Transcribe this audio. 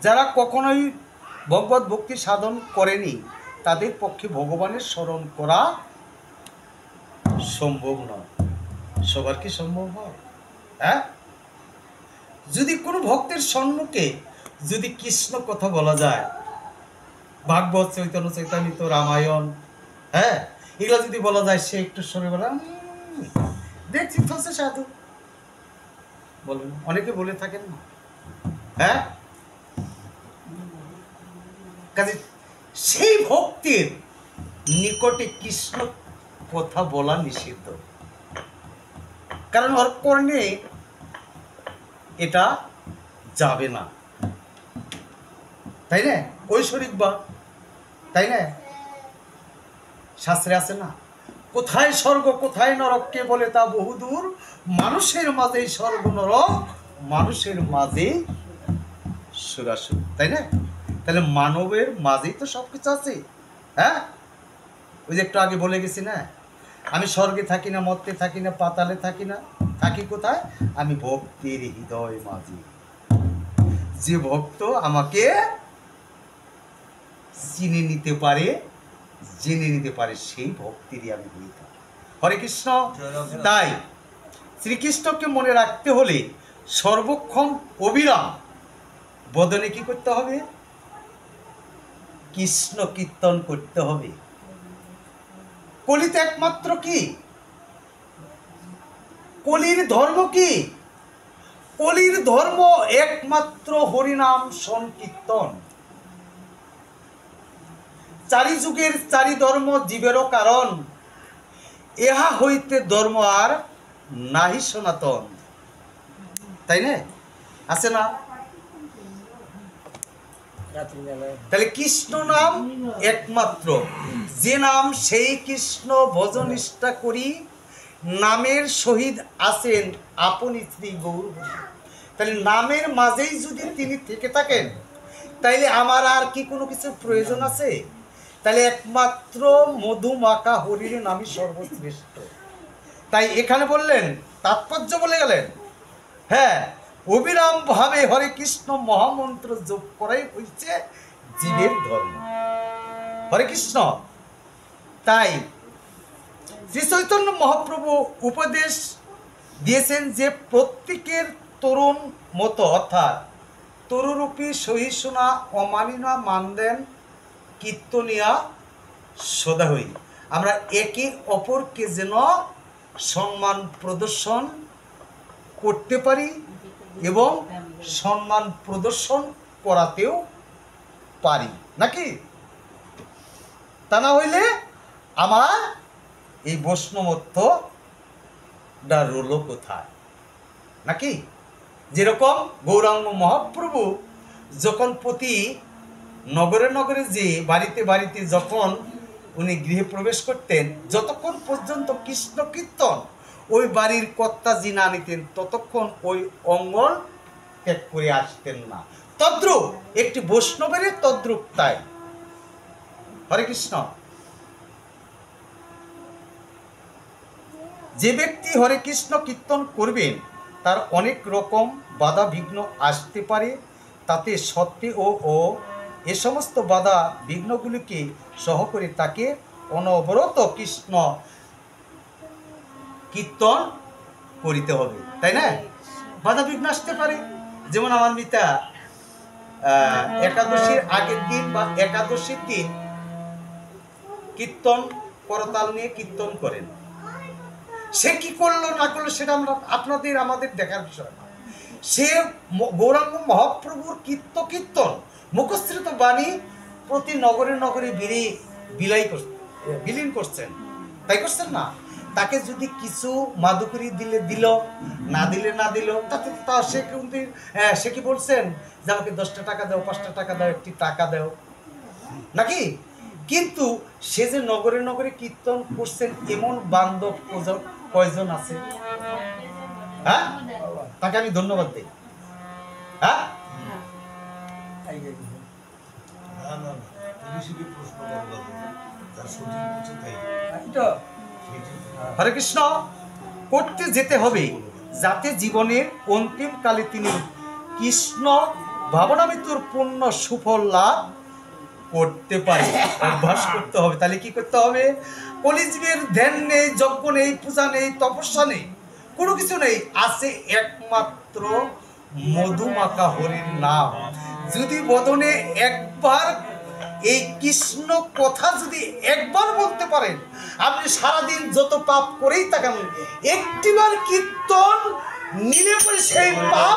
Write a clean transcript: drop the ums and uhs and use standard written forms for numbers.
যারা কখনোই ভগবত ভক্তি সাধন করেনি তাদের পক্ষে ভগবানের স্মরণ করা সম্ভব নয়। সবার কি সম্ভব হয়? হ্যাঁ, যদি কোনো ভক্তের সম্মুখে যদি কৃষ্ণ কথা বলা যায়, ভাগবত, চৈতন্য চৈতামৃত, রামায়ণ, হ্যাঁ, এগুলো যদি বলা যায়, সে একটু শুনে বলে দেখছি তো সে সাধু বলবেন, অনেকে বলে থাকেন না। হ্যাঁ, কাজে সেই ভক্তির নিকটে কৃষ্ণ কথা বলা নিষিদ্ধ, কারণ ওর কর্ণে এটা যাবে না, তাই না? ঐশ্বরিক বা, তাই না? শাস্ত্রে আছে না, কোথায় স্বর্গ কোথায় নরক কে বলে তা বহুদূর, মানুষের মাঝেই স্বর্গ নরক, মানুষের মাঝে সুরাসুর, তাই না? তাহলে মানবের মাঝেই তো সবকিছু আছে। হ্যাঁ, ওই যে একটু আগে বলে গেছি না, আমি স্বর্গে থাকি না, মর্তে থাকি না, পাতালে থাকি না, থাকি কোথায়? আমি ভক্তের হৃদয় মাঝে। যে ভক্ত আমাকে চিনে নিতে পারে, জেনে নিতে পারে, সেই ভক্তিরই আমি হয়ে থাকি। হরে কৃষ্ণ। তাই শ্রীকৃষ্ণকে মনে রাখতে হলে সর্বক্ষণ অবিরাম বদনে কি করতে হবে? কৃষ্ণ কীর্তন করতে হবে। কলিতে একমাত্র কি? কলির ধর্ম কি? কলির ধর্ম একমাত্র হরিনাম সংকীর্তন। চারি যুগের চারি ধর্ম জীবেরও কারণ, ইহা হইতে ধর্ম আর নাহি সনাতন, তাই না? আছে না? তাহলে কৃষ্ণ নাম একমাত্র, যে নাম সেই কৃষ্ণ ভজন নিষ্ঠা করি, নামের সহিত আছেন আপনি শ্রী গৌর। তাহলে নামের মাঝেই যদি তিনি থেকে থাকেন, তাইলে আমার আর কি কোনো কিছুর প্রয়োজন আছে? তাহলে একমাত্র মধুমাখা হরির নামই সর্বশ্রেষ্ঠ। তাই এখানে বললেন, তাৎপর্য বলে গেলেন, হ্যাঁ, অবিরাম ভাবে হরে কৃষ্ণ মহামন্ত্র জপ করাই হচ্ছে জীবের ধর্ম। হরে কৃষ্ণ। তাই শ্রী চৈতন্য মহাপ্রভু উপদেশ দিয়েছেন যে প্রত্যেকের তরুণ মতো, অর্থাৎ তরুরূপী সহিষ্ণুনা অমানিনা মানদেন কীর্তনিয়া সদা হই। আমরা একে অপরকে যেন সম্মান প্রদর্শন করতে পারি এবং সম্মান প্রদর্শন করাতেও পারি, নাকি? তা না হইলে আমার এই বৈষ্ণবত্বটা রইল কোথায়, নাকি? যেরকম গৌরাঙ্গ মহাপ্রভু যখন প্রতি নগরে নগরে যে বাড়িতে বাড়িতে যখন উনি গৃহে প্রবেশ করতেন, যতক্ষণ পর্যন্ত কৃষ্ণ কীর্তন ওই বাড়ির কর্তা জি না নিতেন, ততক্ষণ ওই অঙ্গন ত্যাগ করে আসতেন না। তদ্রূপ একটি বৈষ্ণবের তদ্রূপ। তাই হরে কৃষ্ণ। যে ব্যক্তি হরে কৃষ্ণ কীর্তন করবেন তার অনেক রকম বাধা বিঘ্ন আসতে পারে, তাতে সত্যে ও এ সমস্ত বাধা বিঘ্নগুলিকে সহ করে তাকে অনবরত কৃষ্ণ কীর্তন করিতে হবে, তাই না? বাধা বিঘ্ন আসতে পারে। যেমন আমার মিতা একাদশীর আগের দিন বা একাদশীর দিন কীর্তন করতাল নিয়ে কীর্তন করেন। সে কি করলো না করলো সেটা আমরা আপনাদের আমাদের দেখার বিষয় না। সে গৌরাঙ্গ মহাপ্রভুর কীর্তন মুখস্থিত বাণী প্রতি নগরে নগরে বিলীন করছেন, তাই করছেন না? তাকে যদি কিছু মাদুকরি দিলে দিল, না দিলে না দিল, তাতে তা সে কিন্তু সে কি বলছেন যে আমাকে 10টা টাকা দাও, 5টা টাকা দাও, একটি টাকা দাও, নাকি? কিন্তু সে যে নগরে নগরে কীর্তন করছেন এমন বান্ধব কয়জন আছে? হ্যাঁ, তাকে আমি ধন্যবাদ দিই। হ্যাঁ, হরে কৃষ্ণ করতে যেতে হবে, যাতে জীবনের অন্তিম কালে তিনি কৃষ্ণ ভাবনা মৃত্যুর পূর্ণ সুফল লাভ করতে পারি। অভ্যাস করতে হবে। তাহলে কি করতে হবে? কলিযুগের ধ্যান নেই, যজ্ঞ নেই, পূজা নেই, তপস্যা নেই, কোনো কিছু নেই, আছে একমাত্র মধুমাখা হরির নাম। যদি বদনে একবার এই কৃষ্ণ কথা যদি একবার বলতে পারেন, আপনি সারাদিন যত পাপ করেই থাকেন, একটিবার কীর্তন নিলে পরে সেই পাপ